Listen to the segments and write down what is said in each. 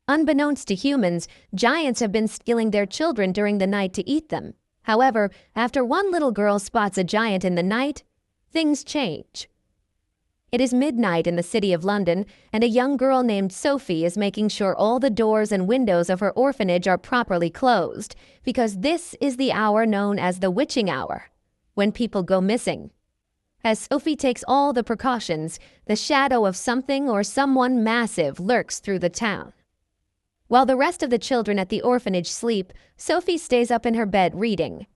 Unbeknownst to humans, giants have been stealing their children during the night to eat them. However, after one little girl spots a giant in the night, things change. It is midnight in the city of London, and a young girl named Sophie is making sure all the doors and windows of her orphanage are properly closed, because this is the hour known as the witching hour, when people go missing. As Sophie takes all the precautions, the shadow of something or someone massive lurks through the town. While the rest of the children at the orphanage sleep, Sophie stays up in her bed reading.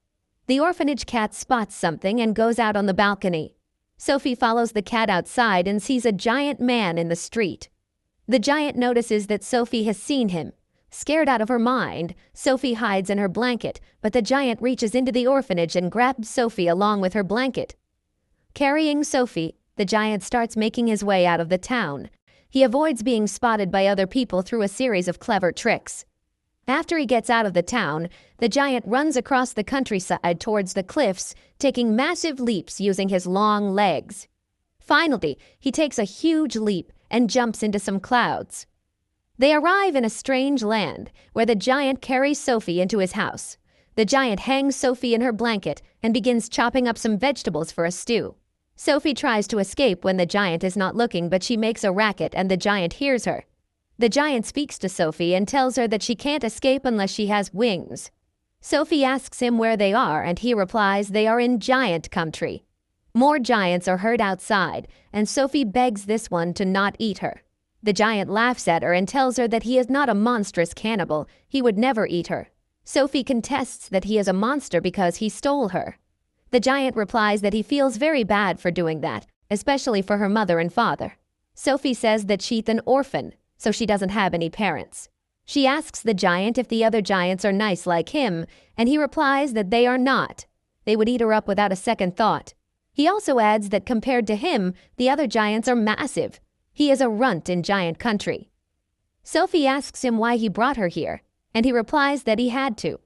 The orphanage cat spots something and goes out on the balcony. Sophie follows the cat outside and sees a giant man in the street. The giant notices that Sophie has seen him. Scared out of her mind, Sophie hides in her blanket, but the giant reaches into the orphanage and grabs Sophie along with her blanket. Carrying Sophie, the giant starts making his way out of the town. He avoids being spotted by other people through a series of clever tricks. After he gets out of the town, the giant runs across the countryside towards the cliffs, taking massive leaps using his long legs. Finally, he takes a huge leap and jumps into some clouds. They arrive in a strange land, where the giant carries Sophie into his house. The giant hangs Sophie in her blanket and begins chopping up some vegetables for a stew. Sophie tries to escape when the giant is not looking, but she makes a racket and the giant hears her. The giant speaks to Sophie and tells her that she can't escape unless she has wings. Sophie asks him where they are, and he replies they are in giant country. More giants are heard outside, and Sophie begs this one to not eat her. The giant laughs at her and tells her that he is not a monstrous cannibal. He would never eat her. Sophie contests that he is a monster because he stole her. The giant replies that he feels very bad for doing that, especially for her mother and father. Sophie says that she's an orphan, so she doesn't have any parents. She asks the giant if the other giants are nice like him, and he replies that they are not. They would eat her up without a second thought. He also adds that compared to him, the other giants are massive. He is a runt in giant country. Sophie asks him why he brought her here, and he replies that he had to.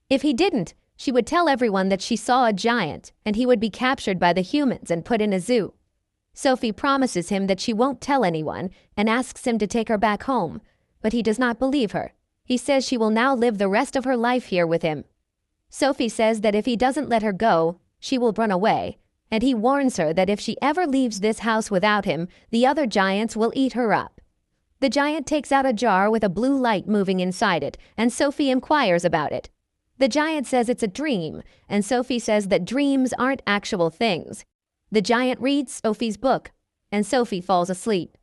If he didn't, she would tell everyone that she saw a giant, and he would be captured by the humans and put in a zoo. Sophie promises him that she won't tell anyone and asks him to take her back home, but he does not believe her. He says she will now live the rest of her life here with him. Sophie says that if he doesn't let her go, she will run away, and he warns her that if she ever leaves this house without him, the other giants will eat her up. The giant takes out a jar with a blue light moving inside it, and Sophie inquires about it. The giant says it's a dream, and Sophie says that dreams aren't actual things. The giant reads Sophie's book, and Sophie falls asleep.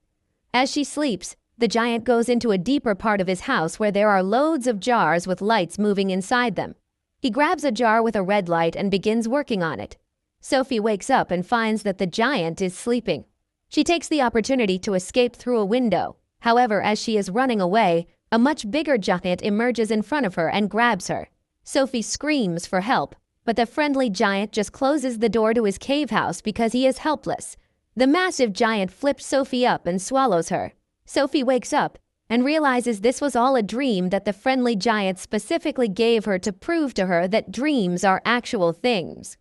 As she sleeps, the giant goes into a deeper part of his house where there are loads of jars with lights moving inside them. He grabs a jar with a red light and begins working on it. Sophie wakes up and finds that the giant is sleeping. She takes the opportunity to escape through a window. However, as she is running away, a much bigger giant emerges in front of her and grabs her. Sophie screams for help, but the friendly giant just closes the door to his cave house because he is helpless. The massive giant flips Sophie up and swallows her. Sophie wakes up and realizes this was all a dream that the friendly giant specifically gave her to prove to her that dreams are actual things.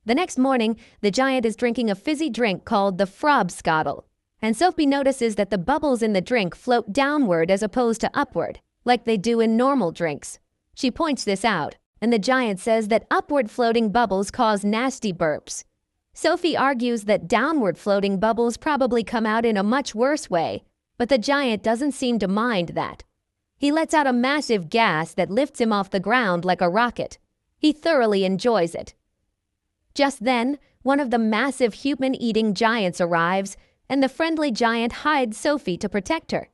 The next morning, the giant is drinking a fizzy drink called the Frobscottle, and Sophie notices that the bubbles in the drink float downward as opposed to upward, like they do in normal drinks. She points this out, and the giant says that upward floating bubbles cause nasty burps. Sophie argues that downward floating bubbles probably come out in a much worse way, but the giant doesn't seem to mind that. He lets out a massive gas that lifts him off the ground like a rocket. He thoroughly enjoys it. Just then, one of the massive human-eating giants arrives, and the friendly giant hides Sophie to protect her.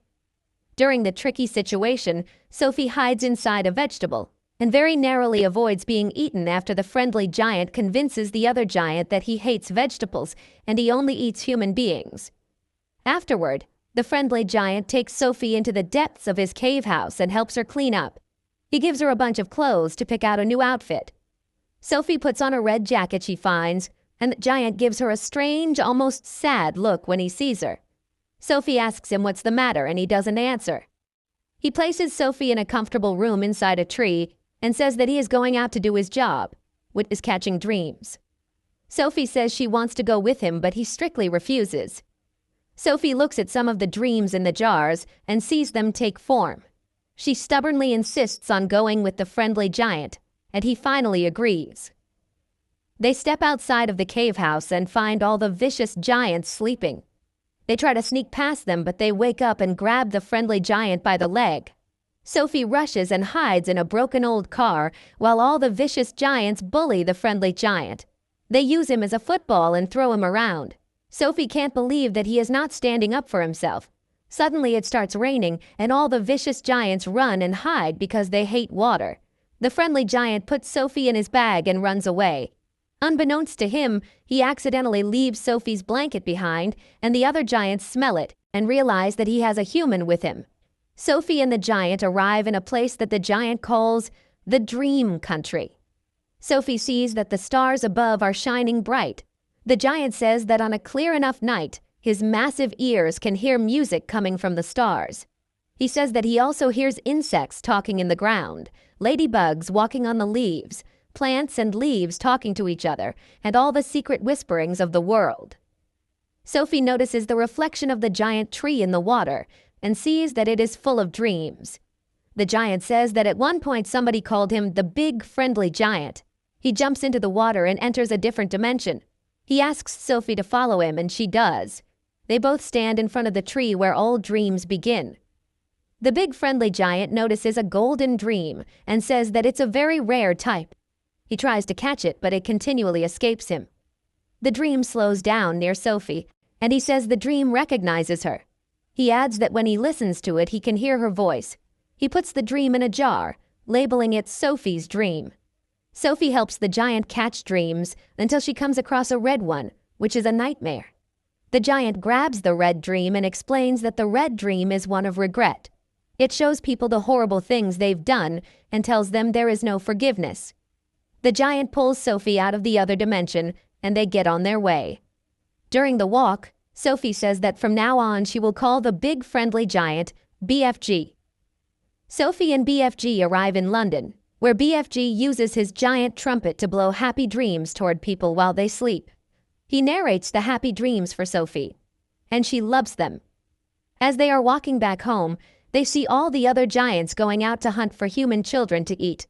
During the tricky situation, Sophie hides inside a vegetable and very narrowly avoids being eaten after the friendly giant convinces the other giant that he hates vegetables and he only eats human beings. Afterward, the friendly giant takes Sophie into the depths of his cave house and helps her clean up. He gives her a bunch of clothes to pick out a new outfit. Sophie puts on a red jacket she finds, and the giant gives her a strange, almost sad look when he sees her. Sophie asks him what's the matter, and he doesn't answer. He places Sophie in a comfortable room inside a tree and says that he is going out to do his job, which is catching dreams. Sophie says she wants to go with him, but he strictly refuses. Sophie looks at some of the dreams in the jars and sees them take form. She stubbornly insists on going with the friendly giant, and he finally agrees. They step outside of the cave house and find all the vicious giants sleeping. They try to sneak past them, but they wake up and grab the friendly giant by the leg. Sophie rushes and hides in a broken old car while all the vicious giants bully the friendly giant. They use him as a football and throw him around. Sophie can't believe that he is not standing up for himself. Suddenly it starts raining and all the vicious giants run and hide because they hate water. The friendly giant puts Sophie in his bag and runs away. Unbeknownst to him, he accidentally leaves Sophie's blanket behind, and the other giants smell it and realize that he has a human with him. Sophie and the giant arrive in a place that the giant calls the Dream Country. Sophie sees that the stars above are shining bright. The giant says that on a clear enough night, his massive ears can hear music coming from the stars. He says that he also hears insects talking in the ground, ladybugs walking on the leaves, plants and leaves talking to each other, and all the secret whisperings of the world. Sophie notices the reflection of the giant tree in the water and sees that it is full of dreams. The giant says that at one point somebody called him the big friendly giant. He jumps into the water and enters a different dimension. He asks Sophie to follow him, and she does. They both stand in front of the tree where all dreams begin. The big friendly giant notices a golden dream and says that it's a very rare type. He tries to catch it, but it continually escapes him. The dream slows down near Sophie, and he says the dream recognizes her. He adds that when he listens to it, he can hear her voice. He puts the dream in a jar, labeling it Sophie's dream. Sophie helps the giant catch dreams until she comes across a red one, which is a nightmare. The giant grabs the red dream and explains that the red dream is one of regret. It shows people the horrible things they've done and tells them there is no forgiveness. The giant pulls Sophie out of the other dimension, and they get on their way. During the walk, Sophie says that from now on she will call the big friendly giant BFG. Sophie and BFG arrive in London, where BFG uses his giant trumpet to blow happy dreams toward people while they sleep. He narrates the happy dreams for Sophie, and she loves them. As they are walking back home, they see all the other giants going out to hunt for human children to eat.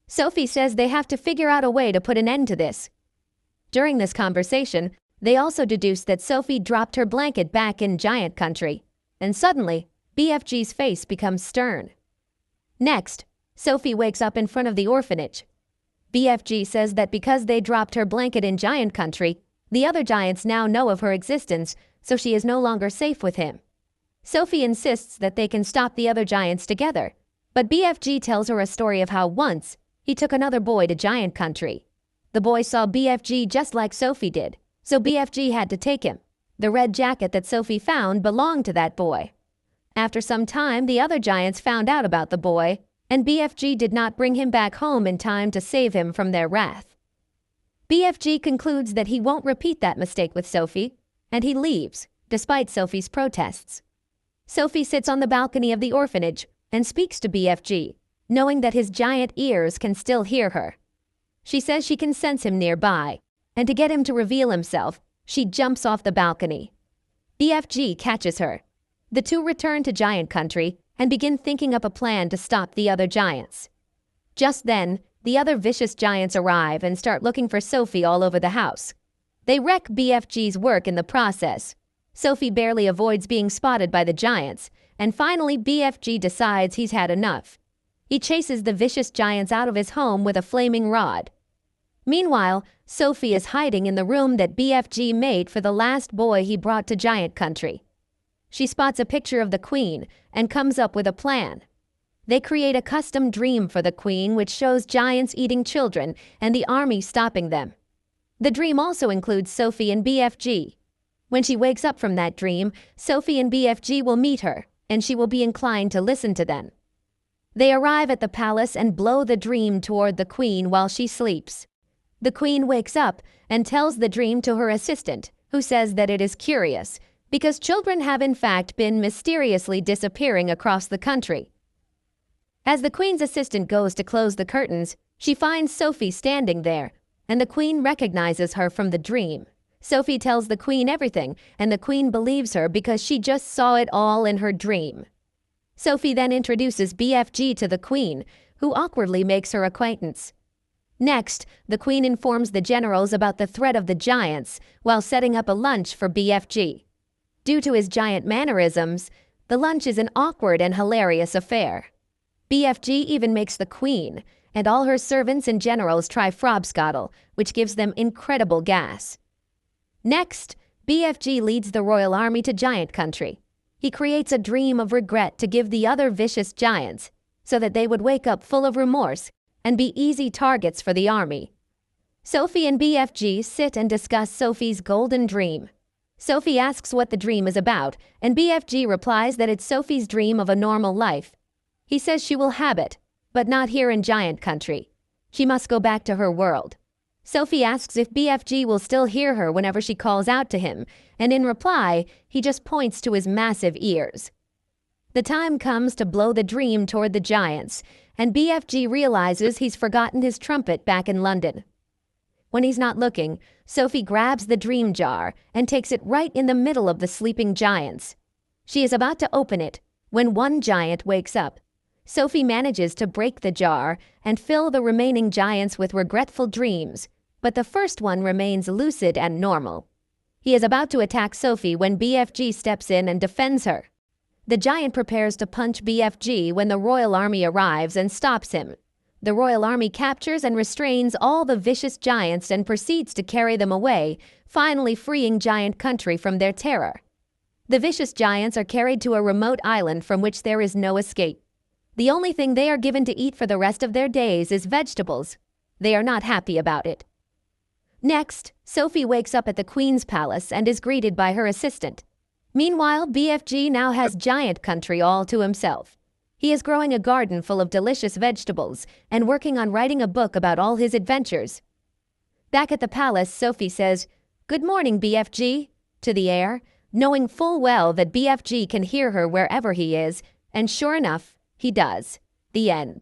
Sophie says they have to figure out a way to put an end to this. During this conversation, they also deduce that Sophie dropped her blanket back in giant country, and suddenly, BFG's face becomes stern. Next, Sophie wakes up in front of the orphanage. BFG says that because they dropped her blanket in giant country, the other giants now know of her existence, so she is no longer safe with him. Sophie insists that they can stop the other giants together, but BFG tells her a story of how once he took another boy to giant country. The boy saw BFG just like Sophie did, so BFG had to take him. The red jacket that Sophie found belonged to that boy. After some time, the other giants found out about the boy, and BFG did not bring him back home in time to save him from their wrath. BFG concludes that he won't repeat that mistake with Sophie, and he leaves, despite Sophie's protests. Sophie sits on the balcony of the orphanage and speaks to BFG, knowing that his giant ears can still hear her. She says she can sense him nearby, and to get him to reveal himself, she jumps off the balcony. BFG catches her. The two return to giant country and begin thinking up a plan to stop the other giants. Just then, the other vicious giants arrive and start looking for Sophie all over the house. They wreck BFG's work in the process. Sophie barely avoids being spotted by the giants, and finally BFG decides he's had enough. He chases the vicious giants out of his home with a flaming rod. Meanwhile, Sophie is hiding in the room that BFG made for the last boy he brought to giant country. She spots a picture of the queen and comes up with a plan. They create a custom dream for the queen which shows giants eating children and the army stopping them. The dream also includes Sophie and BFG. When she wakes up from that dream, Sophie and BFG will meet her, and she will be inclined to listen to them. They arrive at the palace and blow the dream toward the queen while she sleeps. The queen wakes up and tells the dream to her assistant, who says that it is curious, because children have in fact been mysteriously disappearing across the country. As the queen's assistant goes to close the curtains, she finds Sophie standing there, and the queen recognizes her from the dream. Sophie tells the queen everything, and the queen believes her because she just saw it all in her dream. Sophie then introduces BFG to the queen, who awkwardly makes her acquaintance. Next, the queen informs the generals about the threat of the giants while setting up a lunch for BFG. Due to his giant mannerisms, the lunch is an awkward and hilarious affair. BFG even makes the queen and all her servants and generals try frobscottle, which gives them incredible gas. Next, BFG leads the royal army to giant country. He creates a dream of regret to give the other vicious giants, so that they would wake up full of remorse and be easy targets for the army. Sophie and BFG sit and discuss Sophie's golden dream. Sophie asks what the dream is about, and BFG replies that it's Sophie's dream of a normal life. He says she will have it, but not here in giant country. She must go back to her world. Sophie asks if BFG will still hear her whenever she calls out to him, and in reply, he just points to his massive ears. The time comes to blow the dream toward the giants, and BFG realizes he's forgotten his trumpet back in London. When he's not looking, Sophie grabs the dream jar and takes it right in the middle of the sleeping giants. She is about to open it when one giant wakes up. Sophie manages to break the jar and fill the remaining giants with regretful dreams, but the first one remains lucid and normal. He is about to attack Sophie when BFG steps in and defends her. The giant prepares to punch BFG when the royal army arrives and stops him. The royal army captures and restrains all the vicious giants and proceeds to carry them away, finally freeing giant country from their terror. The vicious giants are carried to a remote island from which there is no escape. The only thing they are given to eat for the rest of their days is vegetables. They are not happy about it. Next, Sophie wakes up at the Queen's palace and is greeted by her assistant. Meanwhile, BFG now has giant country all to himself. He is growing a garden full of delicious vegetables and working on writing a book about all his adventures. Back at the palace, Sophie says, "Good morning, BFG," to the heir, knowing full well that BFG can hear her wherever he is, and sure enough, he does. The end.